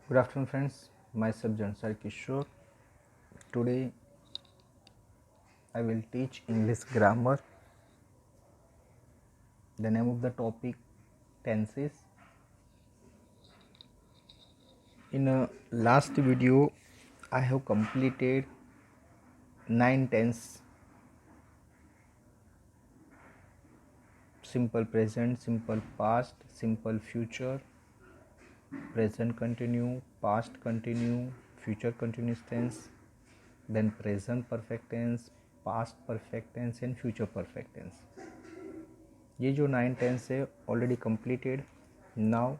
Good afternoon, friends. Myself Jansar Kishore. Today I will teach English grammar. The name of the topic tenses. In a last video, I have completed 9 tense: simple present, simple past, simple future, present continue, past continue, future continuous tense, then present perfect tense, past perfect tense and future perfect tense. ये जो 9 tense है already completed. Now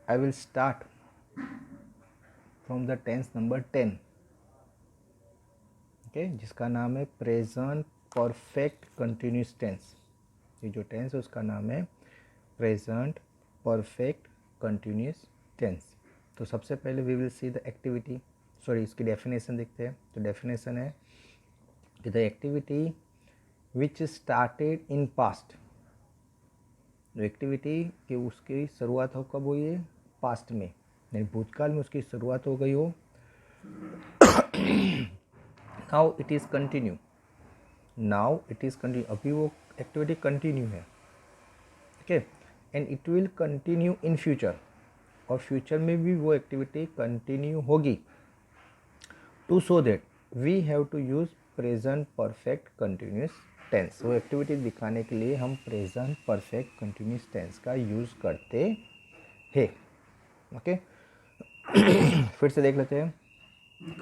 I will start from the tense number 10, okay, जिसका नाम है present perfect continuous tense. ये जो tense है उसका नाम है प्रेजेंट परफेक्ट कंटिन्यूस टेंस. तो सबसे पहले we will see the activity, sorry इसकी डेफिनेशन देखते हैं. तो डेफिनेशन है कि the activity which started in past. जो एक्टिविटी कि उसकी शुरुआत हो कब हुई है, पास्ट में, यानी भूतकाल में उसकी शुरुआत हो गई हो. Now it is continue. Now it is continue, अभी वो एक्टिविटी कंटिन्यू है, okay. And it will continue in future, और फ्यूचर में भी वो एक्टिविटी कंटिन्यू होगी. To show that we have to use present perfect continuous tense. वो activity दिखाने के लिए हम प्रेजेंट परफेक्ट कंटिन्यूस टेंस का यूज़ करते हैं, ओके. फिर से देख लेते हैं.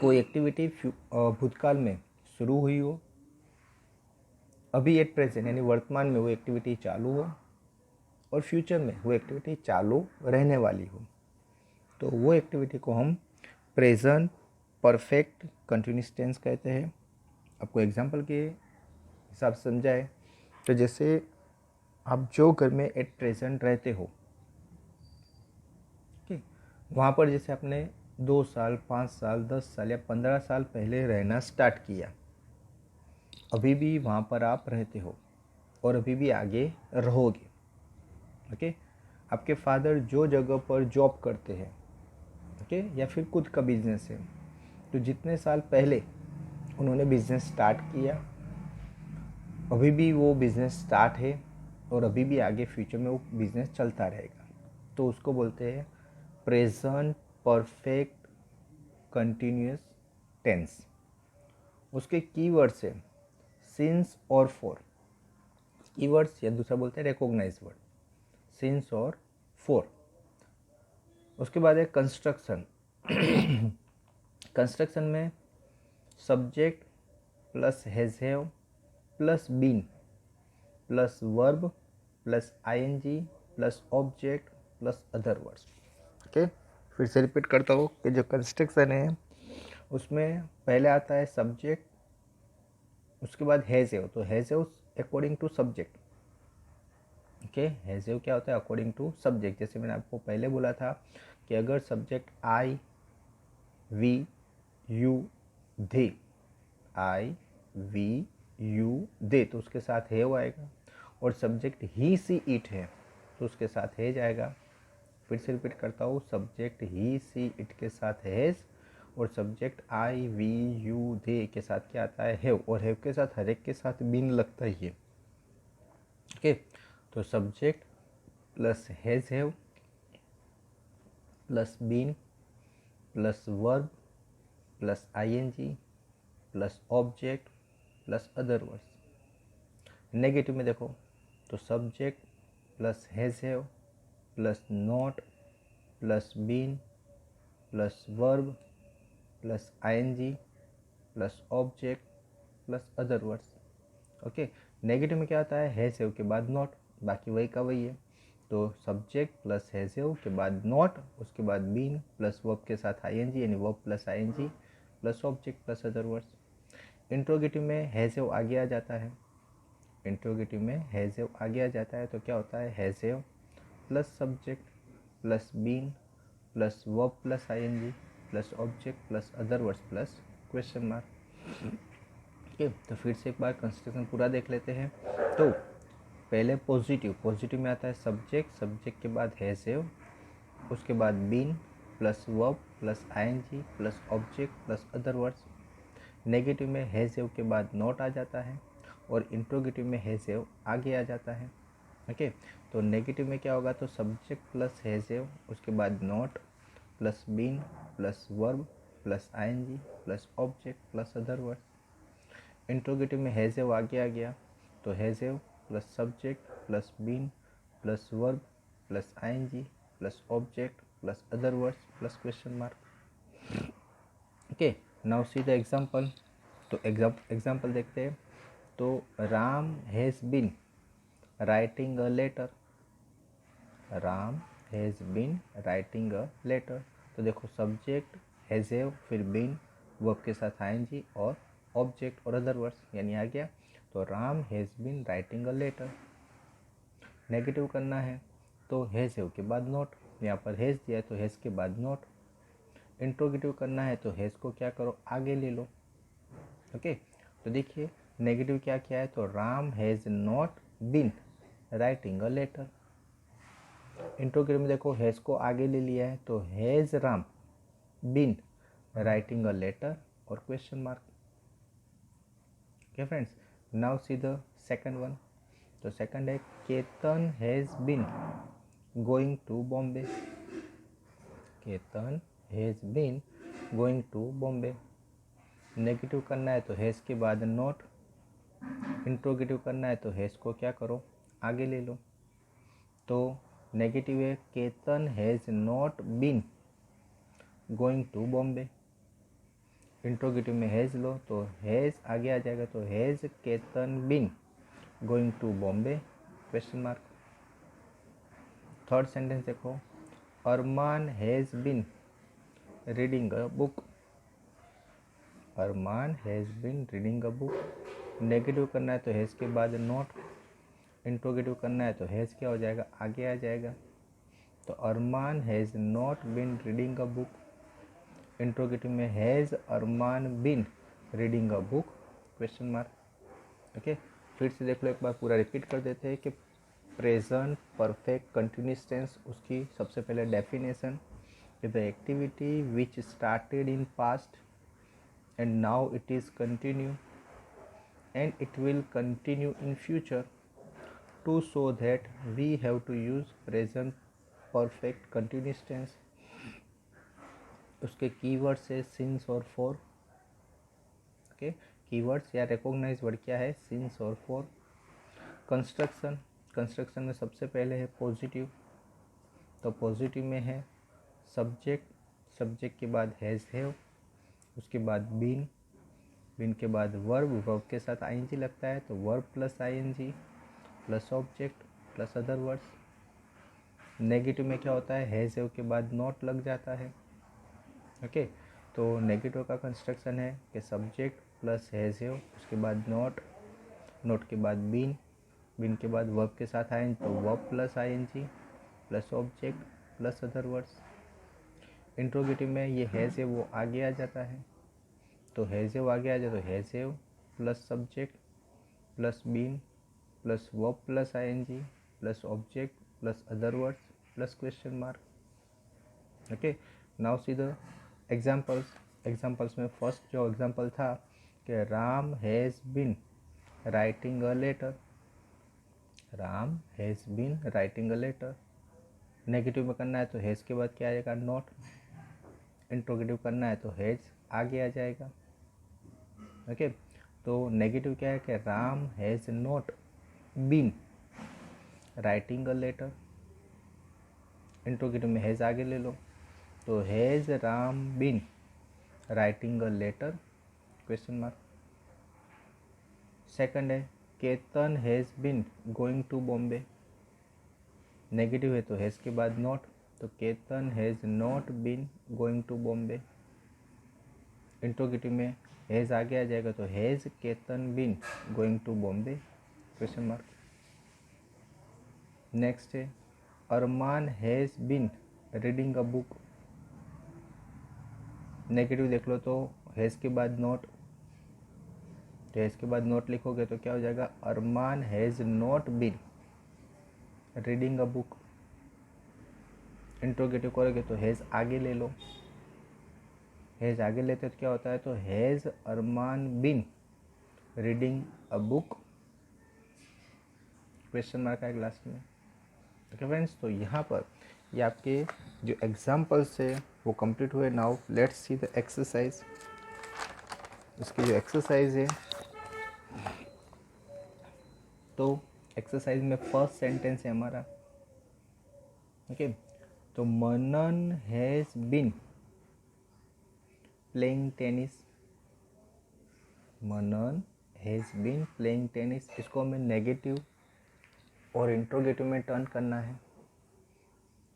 कोई एक्टिविटी भूतकाल में शुरू हुई हो, अभी एट प्रेजेंट यानी वर्तमान में वो एक्टिविटी चालू हो, और फ्यूचर में वो एक्टिविटी चालू रहने वाली हो, तो वो एक्टिविटी को हम प्रेजेंट परफेक्ट कंटिन्यूस टेंस कहते हैं. आपको एग्जांपल के हिसाब से समझाए तो जैसे आप जो घर में एट प्रेजेंट रहते हो, ठीक, वहाँ पर जैसे आपने 2 साल, 5 साल, 10 साल या 15 साल पहले रहना स्टार्ट किया, अभी भी वहाँ पर आप रहते हो और अभी भी आगे रहोगे, ओके. आपके फादर जो जगह पर जॉब करते हैं, ओके, या फिर खुद का बिजनेस है, तो जितने साल पहले उन्होंने बिजनेस स्टार्ट किया, अभी भी वो बिजनेस स्टार्ट है और अभी भी आगे फ्यूचर में वो बिजनेस चलता रहेगा, तो उसको बोलते हैं प्रेजेंट परफेक्ट कंटिन्यूस टेंस. उसके कीवर्ड्स है सिंस और फॉर. कीवर्ड्स या दूसरा बोलते हैं रिकॉग्नाइज वर्ड, सिंस और फॉर. उसके बाद है कंस्ट्रक्शन. कंस्ट्रक्शन में subject plus has have plus been plus verb plus ING plus object plus other words, okay. फिर से रिपीट करता हूँ कि जो कंस्ट्रक्शन है उसमें पहले आता है सब्जेक्ट, उसके बाद हैज हैव. तो has have according to subject, okay. Has have क्या होता है, अकॉर्डिंग टू सब्जेक्ट. जैसे मैंने आपको पहले बोला था कि अगर subject I we you they, I we you they, तो उसके साथ हैव आएगा. और सब्जेक्ट ही सी इट है तो उसके साथ हैज आएगा. फिर से रिपीट करता हूँ, सब्जेक्ट ही सी इट के साथ हैज, और subject I we you they के साथ क्या आता है, हैव. और हैव के साथ हर एक के साथ बीन लगता ही है, ओके. तो subject plus has have plus been plus verb plus ING plus object plus other words. Negative में देखो तो subject plus has have plus not plus been plus verb plus ING plus object plus other words, okay. Negative में क्या आता है, has have के बाद not, बाकी वही का वही है. तो सब्जेक्ट प्लस हैज हैव के बाद नॉट, उसके बाद बीन प्लस वर्ब के साथ आईएनजी यानी verb plus ING plus object plus other words. Interrogative में हैज हैव आगे आ जाता है. इंट्रोगेटिव में हैज हैव आगे आ जाता है तो क्या होता है, has have plus subject plus been plus verb plus ING plus object plus other words plus question mark, okay. तो फिर से एक बार कंस्ट्रक्शन पूरा देख लेते हैं. तो पहले पॉजिटिव. पॉजिटिव में आता है सब्जेक्ट, सब्जेक्ट के बाद हैज हैव, उसके बाद been plus verb plus ING plus object plus other words. Negative में हैज़ के बाद नॉट आ जाता है और इंट्रोगेटिव में हैज़ आगे आ जाता है। ओके, तो नेगेटिव में क्या होगा, तो सब्जेक्ट प्लस हैज़ उसके बाद not plus been plus verb plus ING plus object plus other word. Interrogative में हैज़ आगे आ गया तो has plus subject plus been plus verb plus ING plus object plus other words plus question mark. Okay, now see the example. तो example देखते हैं। तो Ram has been writing a letter. Ram has been writing a letter. तो देखो subject has फिर been verb के साथ ING और ऑब्जेक्ट और अदर वर्ड्स यानी आ गया। तो Ram has been writing a letter. Negative करना है तो हैज़ के बाद नॉट, यहाँ पर हैज़ दिया है तो हैज़ के बाद नॉट। इंट्रोगेटिव करना है तो हैज़ को क्या करो, आगे ले लो। ओके, तो देखिए नेगेटिव क्या किया है, तो Ram has not been writing a letter. Interrogative में देखो हैज़ को आगे ले लिया है तो has Ram been writing a letter और question mark. Okay friends, now see the second one. तो सेकंड है Ketan has been going to Bombay. Ketan has been going to Bombay. Negative करना है तो हैज़ के बाद नॉट। इंट्रोगेटिव करना है तो हैज़ को क्या करो, आगे ले लो। तो नेगेटिव है Ketan has not been going to Bombay. Interrogative में हैज़ लो तो हैज़ आगे आ जाएगा, तो has Ketan been going to Bombay question mark. Third sentence देखो, Arman has been reading a book. Arman has been reading a book. Negative करना है तो हैज़ के बाद नॉट। इंट्रोगेटिव करना है तो हैज़ क्या हो जाएगा, आगे आ जाएगा। तो Arman has not been reading a book. Interrogative में has Arman been reading a book question mark. Okay, फिर से देख लो एक बार पूरा रिपीट कर देते हैं कि प्रेजेंट परफेक्ट कंटिन्यूस टेंस, उसकी सबसे पहले definition, the activity which started in past and now it is continue and it will continue in future, to show that we have to use present perfect continuous tense। उसके keywords है since और for. Okay, keywords या recognise word क्या है, since और for. Construction, construction में सबसे पहले है पॉजिटिव। तो पॉजिटिव में है सब्जेक्ट, सब्जेक्ट के बाद हैज़ हैव, उसके बाद बीन, बीन के बाद वर्ब, वर्ब के साथ आईएनजी लगता है तो verb plus ING plus object plus other words. Negative में क्या होता है, हैज़ हैव के बाद नॉट लग जाता है। ओके, तो नेगेटिव का कंस्ट्रक्शन है कि सब्जेक्ट प्लस हैज़ हैव, उसके बाद नॉट, नॉट के बाद बीन, बीन के बाद वर्ब के साथ आएंगे तो verb plus ING plus object plus other words. Interrogative में ये हैज़ है वो आगे आ जाता है, तो हैज़ आगे आ जाए तो has plus subject plus been plus verb plus ING plus object plus other words plus question mark. Okay, now see the examples. Examples में फर्स्ट जो एग्जाम्पल था कि Ram has been writing a letter. Ram has been writing a letter. Negative में करना है तो has के बाद क्या आएगा, नॉट। इंट्रोगेटिव करना है तो हैज़ आगे आ जाएगा। ओके, तो नेगेटिव क्या है कि Ram has not been writing a letter. Interrogative में हैज़ आगे ले लो तो has Ram been writing a letter question mark. Second है Ketan has been going to Bombay. Negative है तो हैज़ के बाद नॉट, तो Ketan has not been going to Bombay. Interrogative में हैज़ आगे आ जाएगा तो has Ketan been going to Bombay question mark. Next है Arman has been reading a book. Negative देख लो तो हैज़ के बाद नॉट, तो हैज़ के बाद नॉट लिखोगे तो क्या हो जाएगा, Arman has not been reading a book. Interrogative करोगे तो हैज़ आगे ले लो, हैज़ आगे लेते तो क्या होता है, तो has Arman been reading a book, question mark आएगा लास्ट में। ओके फ्रेंड्स, तो यहाँ पर ये आपके जो एग्जाम्पल्स है वो कंप्लीट हुए। Now let's see the exercise. इसकी जो एक्सरसाइज है, तो एक्सरसाइज में फर्स्ट सेंटेंस है हमारा, ओके। तो Manan has been playing tennis, Manan has been playing tennis, इसको हमें नेगेटिव और इंट्रोगेटिव में टर्न करना है।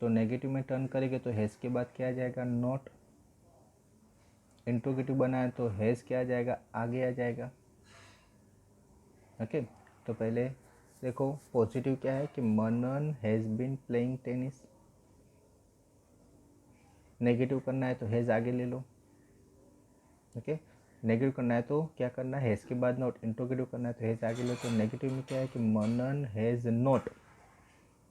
तो नेगेटिव में टर्न करेंगे तो हैज़ के बाद क्या आ जाएगा, नॉट। इंट्रोगेटिव बनाए तो हैज़ क्या आ जाएगा, आगे आ जाएगा। ओके, तो पहले देखो पॉजिटिव क्या है कि Manan has been playing tennis. Negative करना है तो हैज़ आगे ले लो, ओके। नेगेटिव करना है तो क्या करना है, हैज़ के बाद नॉट। इंट्रोगेटिव करना है तो हैज़ आगे लो। तो नेगेटिव में क्या है कि मनन हैज़ नॉट,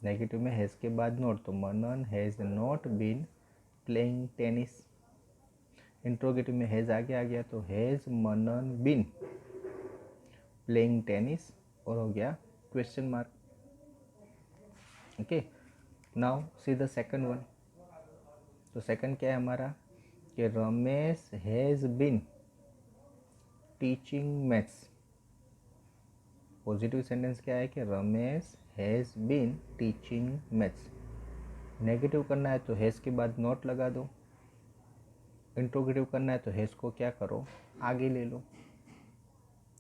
नेगेटिव में हैज़ के बाद नॉट, तो Manan has not been playing tennis. Interrogative में हैज़ आगे आ गया तो has Manan been playing tennis, और हो गया question mark. Okay, now see the second one. तो सेकंड क्या है हमारा कि Ramesh has been teaching maths. Positive sentence क्या है कि Ramesh has been teaching maths. Negative करना है तो हैज़ के बाद नॉट लगा दो। इंट्रोगेटिव करना है तो हैज़ को क्या करो, आगे ले लो,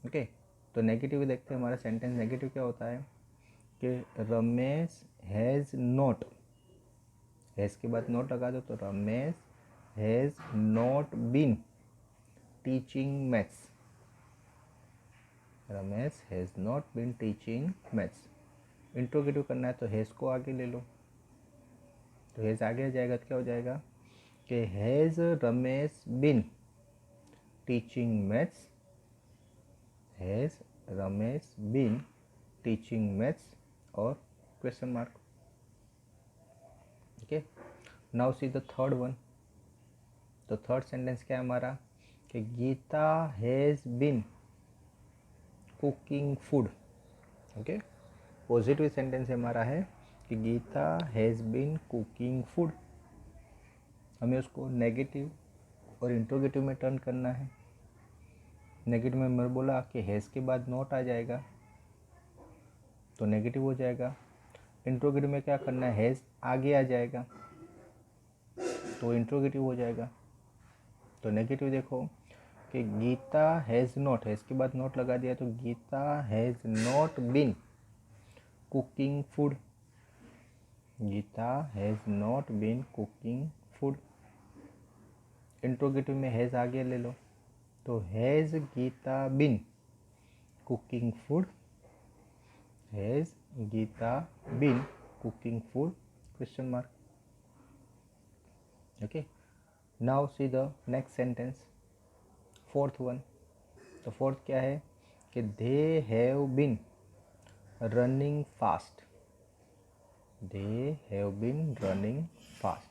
ओके। तो नेगेटिव देखते हैं हमारा सेंटेंस। नेगेटिव क्या होता है कि रमेश हैज़ नॉट, हैज़ के बाद नॉट लगा दो, तो Ramesh has not been teaching maths, Ramesh has not been teaching maths. Interrogative करना है तो हैज़ को आगे ले लो, तो हैज़ आगे आ जाएगा तो क्या हो जाएगा कि has Ramesh been teaching maths, has Ramesh been teaching maths, और question mark. Okay, now see the third one. तो थर्ड सेंटेंस क्या है हमारा कि Geeta has been cooking food, okay. Positive sentence हमारा है कि Geeta has been cooking food. हमें उसको नेगेटिव और इंट्रोगेटिव में टर्न करना है। नेगेटिव में मैं बोला कि हैज़ के बाद नॉट आ जाएगा तो नेगेटिव हो जाएगा। इंट्रोगेटिव में क्या करना है, हैज़ आगे आ जाएगा तो इंट्रोगेटिव हो जाएगा। तो नेगेटिव देखो कि गीता हैज़ नॉट, हैज़ के बाद नॉट लगा दिया तो Geeta has not been cooking food, Geeta has not been cooking food. Interrogative में हैज़ आगे ले लो, तो has Geeta been cooking food, has Geeta been cooking food, question mark. Okay, now see the next sentence, fourth one. तो fourth क्या है कि they have been running fast, they have been running fast.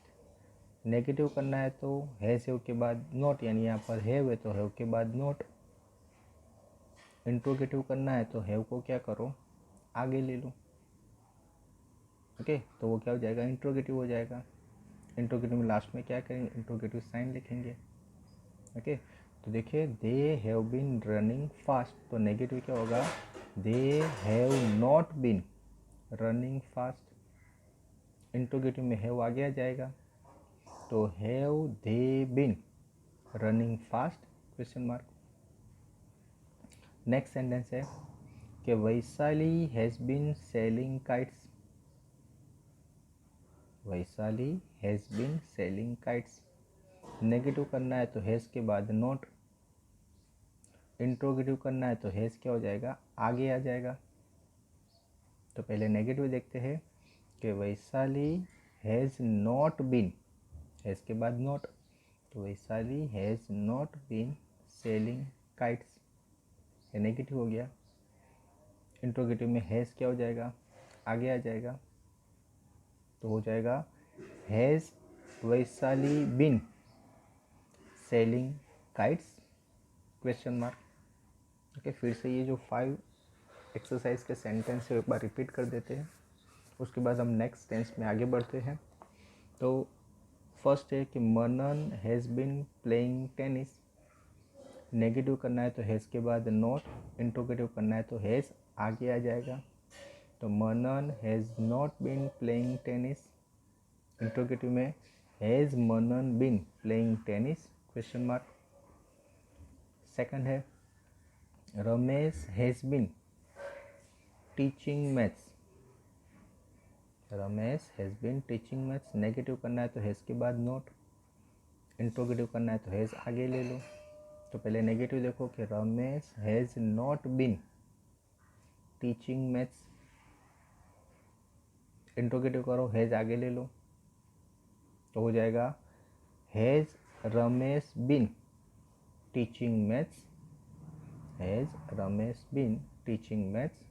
Negative करना है तो हैव के बाद not, यानी यहाँ पर हैव है तो हैव के बाद नॉट। इंट्रोगेटिव करना है तो हैव को क्या करो, आगे ले लो, ओके। तो वो क्या हो जाएगा, इंट्रोगेटिव हो जाएगा। इंट्रोगेटिव में लास्ट में क्या करेंगे, इंट्रोगेटिव साइन लिखेंगे, ओके। तो देखिए they have been running fast, तो नेगेटिव क्या होगा, they have not been running fast. Interrogative में हैव आगे आ जाएगा तो have they been running fast, question mark. Next sentence है कि Vaishali has been selling kites, Vaishali has been selling kites. Negative करना है तो हैज़ के बाद नॉट। इंट्रोगेटिव करना है तो हैज़ क्या हो जाएगा, आगे आ जाएगा। तो पहले नेगेटिव देखते हैं कि Vaishali has not been, has के बाद नॉट, तो Vaishali has not been selling kites, ये नेगेटिव हो गया। इंट्रोगेटिव में हैज़ क्या हो जाएगा, आगे आ जाएगा, तो हो जाएगा has Vaishali been selling kites question mark. Okay, फिर से ये जो 5 एक्सरसाइज के सेंटेंस है एक बार रिपीट कर देते हैं, उसके बाद हम नेक्स्ट टेंस में आगे बढ़ते हैं। तो फर्स्ट है कि Manan has been playing tennis. Negative करना है तो हैज़ के बाद नॉट, इंट्रोगेटिव करना है तो हैज़ आगे आ जाएगा। तो Manan has not been playing tennis, interrogative में has Manan been playing tennis question mark. Second है Ramesh has been teaching maths. Ramesh has been teaching maths, negative करना है तो हैज़ के बाद नॉट, इंट्रोगेटिव करना है तो हैज़ आगे ले लो। तो पहले नेगेटिव देखो कि Ramesh has not been teaching maths, interrogative करो हैज़ आगे ले लो तो हो जाएगा has Ramesh been teaching maths, has Ramesh been teaching maths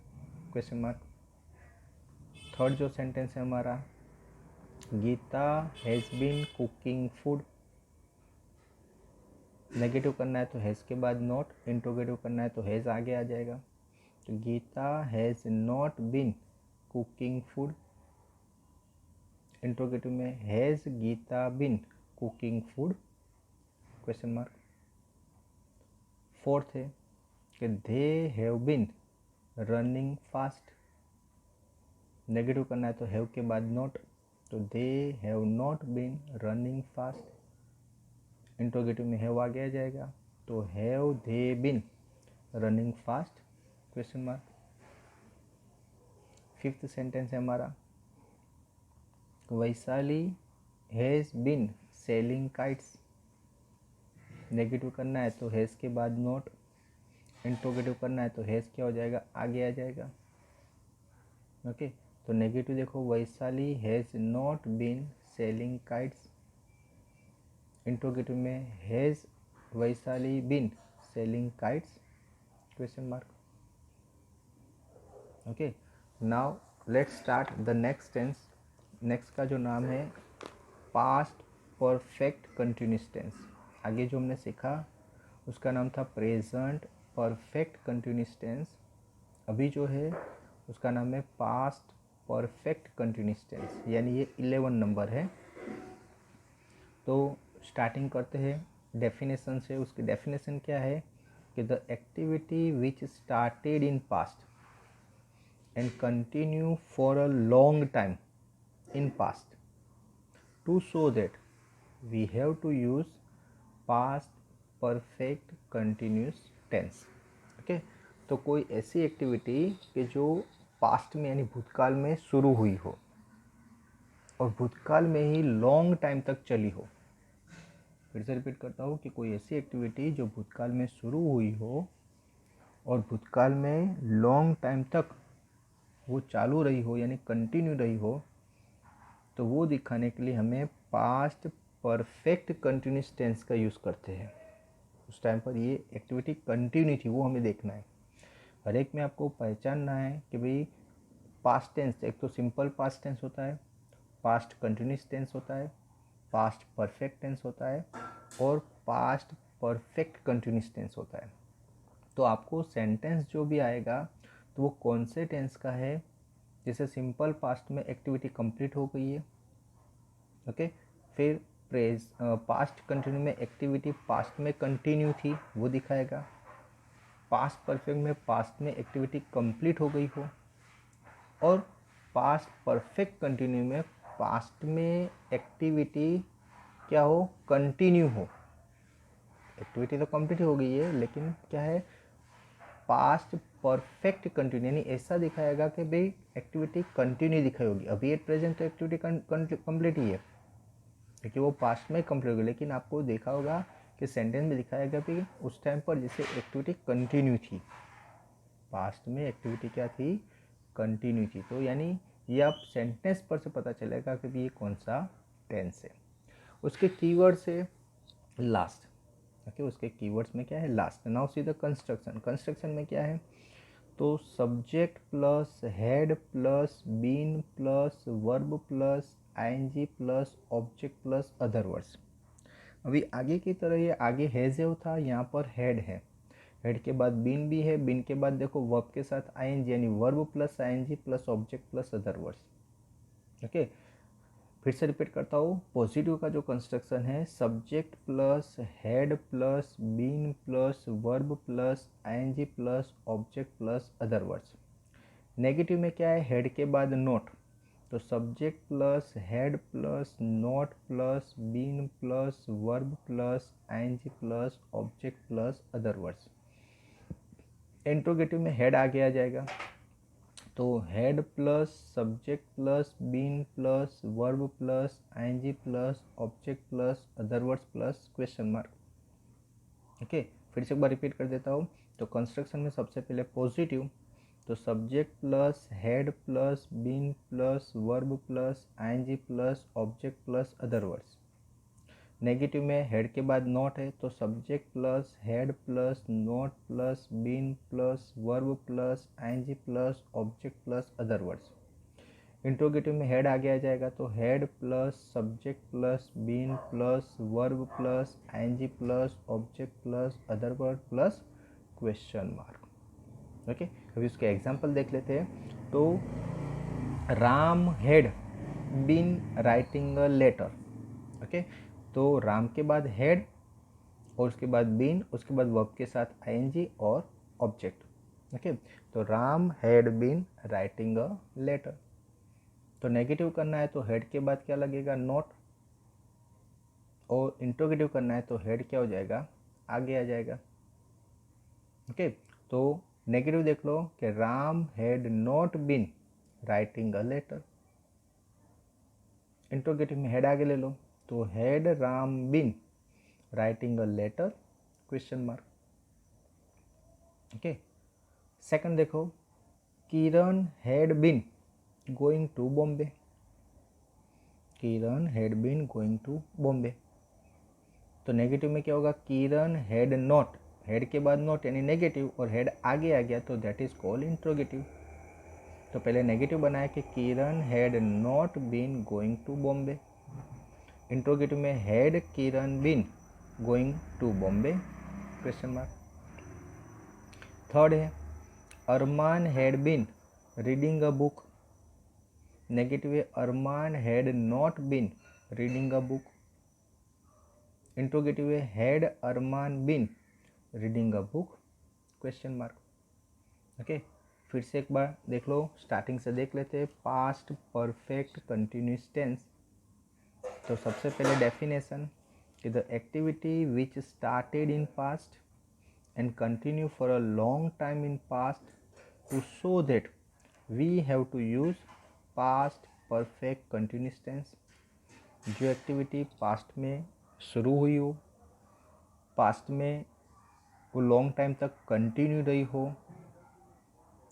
question mark. Third जो सेंटेंस है हमारा, Geeta has been cooking food. Negative करना है तो हैज़ के बाद नॉट, इंट्रोगेटिव करना है तो हैज़ आगे आ जाएगा। तो Geeta has not been cooking food, interrogative में has Geeta been cooking food question mark. Fourth है कि they have been running fast. Negative करना है तो हैव के बाद नॉट, तो they have not been running fast, interrogative में हैव आगे आ जाएगा। तो have they been running fast question mark. Fifth sentence है हमारा, Vaishali has been selling kites. Negative करना है तो हैज़ के बाद नॉट, इंट्रोगेटिव करना है तो हैज़ क्या हो जाएगा, आगे आ जाएगा। ओके, तो नेगेटिव देखो, Vaishali has not been selling kites, interrogative में has Vaishali been selling kites question mark. Okay, now let's start the next tense. Next का जो नाम है पास्ट परफेक्ट कंटिन्यूस टेंस। आगे जो हमने सीखा उसका नाम था प्रेजेंट परफेक्ट कंटिन्यूस टेंस, अभी जो है उसका नाम है पास्ट परफेक्ट कंटिन्यूस टेंस, यानी ये 11 नंबर है। तो स्टार्टिंग करते हैं डेफिनेशन से। उसकी डेफिनेशन क्या है कि the activity which started in past and continue for a long time in past to show that we have to use past perfect continuous tense. Okay, तो कोई ऐसी एक्टिविटी कि जो पास्ट में यानी भूतकाल में शुरू हुई हो और भूतकाल में ही लॉन्ग टाइम तक चली हो। फिर से रिपीट करता हूँ कि कोई ऐसी एक्टिविटी जो भूतकाल में शुरू हुई हो और भूतकाल में लॉन्ग टाइम तक वो चालू रही हो यानी कंटिन्यू रही हो, तो वो दिखाने के लिए हमें पास्ट परफेक्ट कंटिन्यूस टेंस का यूज़ करते हैं। उस टाइम पर ये एक्टिविटी कंटिन्यू थी, वो हमें देखना है। हर एक में आपको पहचानना है कि भाई पास्ट टेंस एक तो सिंपल पास्ट टेंस होता है, पास्ट कंटिन्यूस टेंस होता है, पास्ट परफेक्ट टेंस होता है और पास्ट परफेक्ट कंटिन्यूस टेंस होता है। तो आपको सेंटेंस जो भी आएगा तो वो कौन से टेंस का है, जैसे सिंपल पास्ट में एक्टिविटी कंप्लीट हो गई है, ओके, फिर पास्ट कंटिन्यू में एक्टिविटी पास्ट में कंटिन्यू थी वो दिखाएगा, पास्ट परफेक्ट में पास्ट में एक्टिविटी कंप्लीट हो गई हो, और पास्ट परफेक्ट कंटिन्यू में पास्ट में एक्टिविटी क्या हो, कंटिन्यू हो। एक्टिविटी तो कंप्लीट हो गई है लेकिन क्या है, पास्ट परफेक्ट कंटिन्यू, यानी ऐसा दिखाएगा कि भाई एक्टिविटी कंटिन्यू दिखाई होगी। अभी एट प्रेजेंट तो एक्टिविटी कंप्लीट ही है क्योंकि वो पास्ट में कंप्लीट होगी, लेकिन आपको देखा होगा कि सेंटेंस में दिखाएगा कि उस टाइम पर जैसे एक्टिविटी कंटिन्यू थी, पास्ट में एक्टिविटी क्या थी, कंटिन्यू थी। तो यानी ये आप सेंटेंस पर से पता चलेगा कि ये कौन सा टेंस है। उसके कीवर्ड से लास्ट, ओके, उसके कीवर्ड्स में क्या है, last. Now see the construction. Construction में क्या है, तो subject plus head plus been plus verb plus ING plus object plus other words. अभी आगे की तरह ये आगे हैज़ हैव था, यहाँ पर हैड है। हेड के बाद बीन भी है, बीन के बाद देखो वर्ब के साथ आईएनजी यानी verb plus ING plus object plus other words. Okay, फिर से रिपीट करता हूँ। पॉजिटिव का जो कंस्ट्रक्शन है subject plus head plus been plus verb plus ING plus object plus other words. Negative में क्या है, हेड के बाद नोट, तो subject plus head plus not plus been plus verb plus ING plus object plus other words. Interrogative में head आगे आ जाएगा, तो head plus subject plus been plus verb plus ING plus object plus other words plus question mark. Okay, फिर से एक बार repeat कर देता हूँ। तो कंस्ट्रक्शन में सबसे पहले पॉजिटिव, तो subject plus head plus been plus verb plus ING plus object plus other words. Negative में हेड के बाद नॉट है, तो subject plus head plus not plus been plus verb plus ING plus object plus other words. Interrogative में head आगे आ जाएगा, तो head plus subject plus been plus verb plus ING plus object plus other word plus question mark. Okay, अभी उसके example देख लेते हैं। तो Ram had been writing a letter. Okay, तो राम के बाद हेड और उसके बाद बीन, उसके बाद वर्ब के साथ आईएनजी और ऑब्जेक्ट। ओके, तो Ram had been writing a letter. तो नेगेटिव करना है तो हेड के बाद क्या लगेगा, नॉट, और इंट्रोगेटिव करना है तो हेड क्या हो जाएगा, आगे आ जाएगा। ओके, तो नेगेटिव देख लो कि Ram had not been writing a letter. Interrogative में हेड आगे ले लो, तो had Ram been writing a letter question mark. Okay, second देखो, Kiran had been going to Bombay. Kiran had been going to Bombay. तो नेगेटिव में क्या होगा, किरण हैड नॉट, हेड के बाद नॉट यानी नेगेटिव और हेड आगे आ गया तो दैट इज कॉल्ड इंट्रोगेटिव। तो पहले नेगेटिव बनाया कि Kiran had not been going to Bombay. Interrogative में had Kiran been going to Bombay question mark. Third है Arman had been reading a book. Negative है Arman had not been reading a book. Interrogative है had Arman been reading a book question mark. Okay, फिर से एक बार देख लो, starting से देख लेते हैं। Past perfect continuous tense. तो सबसे पहले डेफिनेशन कि the activity which started in past and continue for a long time in past to show that we have to use past perfect continuous tense। जो activity past में शुरू हुई हो, past में वो लॉन्ग टाइम तक continue रही हो,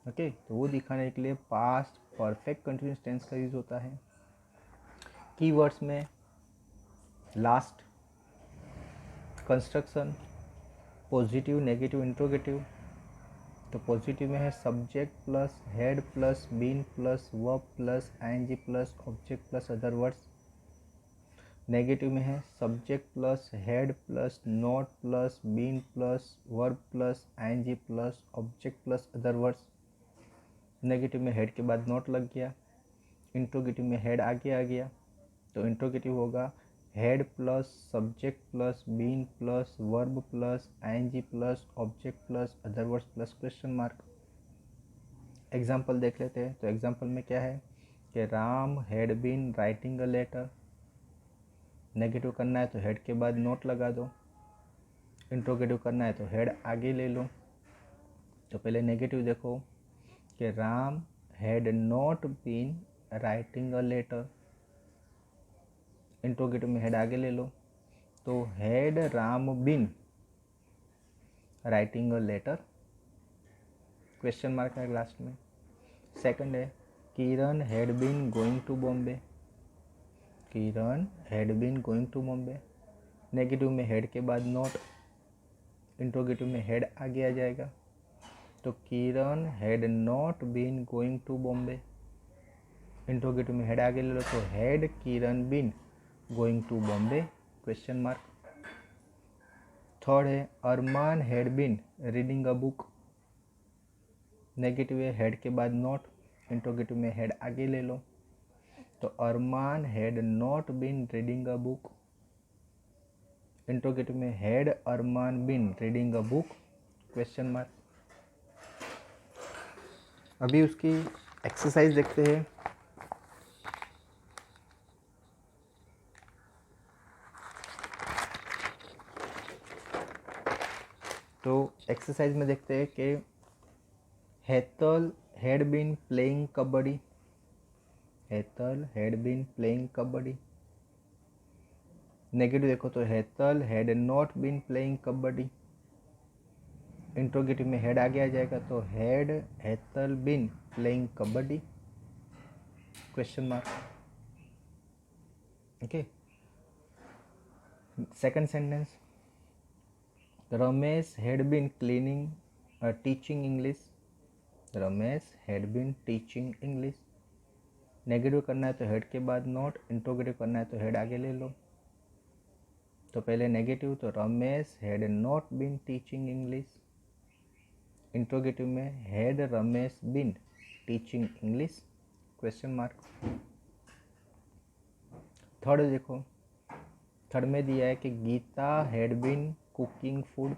ओके, तो वो दिखाने के लिए पास्ट परफेक्ट कंटिन्यूस टेंस का यूज होता है। कीवर्ड्स में last, construction, positive negative interrogative. तो पॉजिटिव में है subject plus head plus been plus verb plus ING plus object plus other words. Negative में है subject plus head plus not plus been plus verb plus ING plus object plus other words. Negative में head के बाद not लग गया, interrogative में head आगे आ गया, तो इंट्रोगेटिव होगा head plus subject plus been plus verb plus ING plus object plus other words plus question mark. Example देख लेते हैं। तो एग्जाम्पल में क्या है कि Ram had been writing a letter. Negative करना है तो हेड के बाद नोट लगा दो, इंट्रोगेटिव करना है तो हेड आगे ले लो। तो पहले नेगेटिव देखो कि Ram had not been writing a letter. Interrogative में हेड आगे ले लो, तो had Ram been writing a letter question mark है लास्ट में। सेकंड है Kiran had been going to Bombay. Kiran had been going to Bombay. Negative में हेड के बाद नॉट, इंट्रोगेटिव में हेड आगे आ जाएगा, तो Kiran had not been going to Bombay. Interrogative में हेड आगे ले लो तो had Kiran been going to Bombay question mark. Third है Arman had been reading a book, negative है हेड के बाद नॉट, इंट्रोगेटिव में हेड आगे ले लो तो Arman had not been reading a book, interrogative में had Arman been reading a book question mark. अभी उसकी एक्सरसाइज देखते हैं। तो एक्सरसाइज में देखते हैं कि Hetal had been playing kabaddi, Hetal had been playing kabaddi. Negative देखो तो Hetal had not been playing kabaddi, interrogative में हेड आगे आ जाएगा तो had Hetal been playing kabaddi question mark. Okay, second sentence Ramesh had been cleaning teaching English, Ramesh had been teaching English. Negative करना है तो हेड के बाद नॉट, इंट्रोगेटिव करना है तो हेड आगे ले लो। तो पहले नेगेटिव तो Ramesh had not been teaching English, interrogative में had Ramesh been teaching English question mark. Third देखो, थर्ड में दिया है कि Geeta had been cooking food,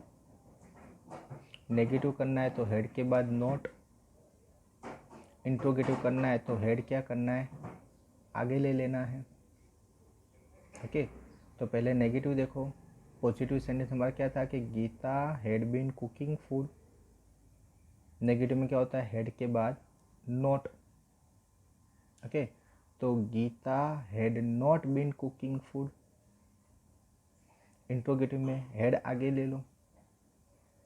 negative करना है तो हेड के बाद नॉट, इंट्रोगेटिव करना है तो हेड क्या करना है आगे ले लेना है। ओके, तो पहले नेगेटिव देखो, पॉजिटिव सेंटेंस हमारा क्या था कि Geeta had been cooking food, negative में क्या होता है हेड के बाद नॉट। ओके, तो Geeta had not been cooking food, interrogative में हेड आगे ले लो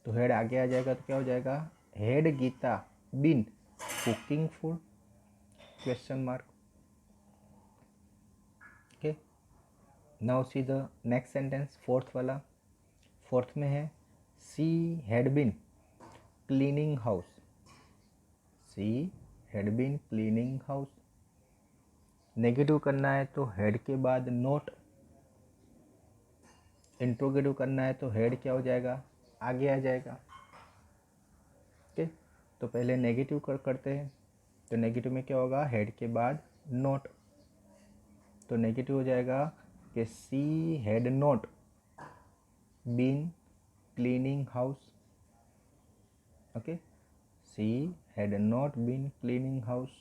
तो हेड आगे आ जाएगा तो क्या हो जाएगा head Geeta been cooking food question mark. Okay, now see the next sentence, fourth वाला। फोर्थ में है she had been cleaning house, she had been cleaning house. Negative करना है तो हेड के बाद नोट, इंट्रोगेटिव करना है तो हेड क्या हो जाएगा आगे आ जाएगा। ओके, तो पहले नेगेटिव करते हैं तो नेगेटिव में क्या होगा हेड के बाद नोट, तो नेगेटिव हो जाएगा कि she had not been cleaning house. Okay, she had not been cleaning house.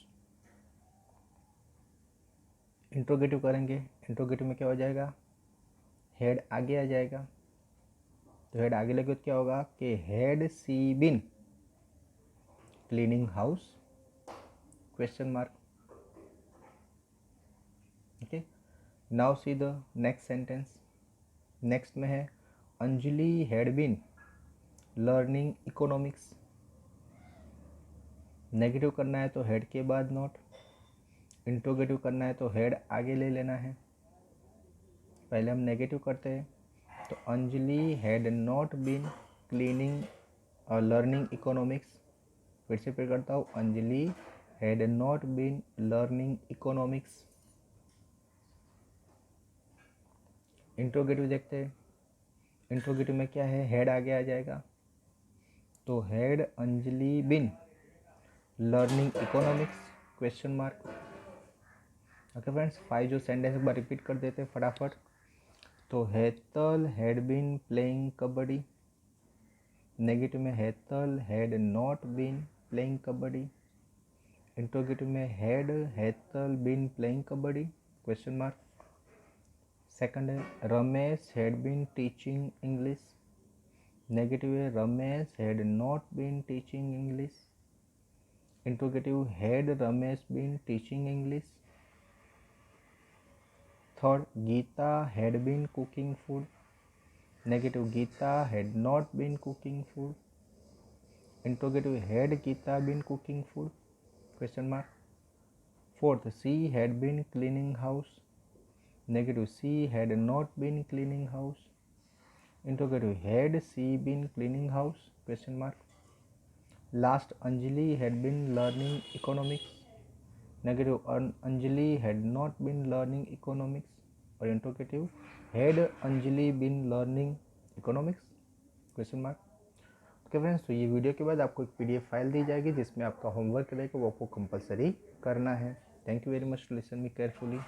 Interrogative करेंगे, इंट्रोगेटिव में क्या हो जाएगा हेड आगे आ जाएगा, तो हेड आगे लगे तो क्या होगा कि had she been cleaning house question mark. Okay, now see the next sentence. Next में है Anjali had been learning economics, negative करना है तो हेड के बाद नॉट, इंट्रोगेटिव करना है तो हेड आगे ले लेना है। पहले हम नेगेटिव करते हैं तो Anjali had not been cleaning और लर्निंग इकोनॉमिक्स, फिर से फिर करता हूँ Anjali had not been learning economics. Interrogative देखते हैं, इंट्रोगेटिव में क्या है हेड आगे आ जाएगा तो had Anjali been learning economics question mark. Okay friends, 5 जो सेंटेंस एक बार रिपीट कर देते हैं फटाफट। तो Hetal had been playing kabaddi, negative में Hetal had not been playing kabaddi, interrogative में had Hetal been playing kabaddi question mark. Second है Ramesh had been teaching English, negative है Ramesh had not been teaching English, interrogative had Ramesh been teaching English. Third Geeta had been cooking food, negative Geeta had not been cooking food, interrogative had Geeta been cooking food question mark. Fourth C had been cleaning house, negative she had not been cleaning house, interrogative had she been cleaning house question mark. Last Anjali had been learning economics, negative, Anjali had not been learning economics, और interrogative, had Anjali been learning economics, question mark. Okay friends, तो ये video के बाद आपको एक PDF file दी जाएगी जिसमें आपका होमवर्क रहेगा, वो आपको कंपलसरी करना है। Thank you very much, listen me carefully.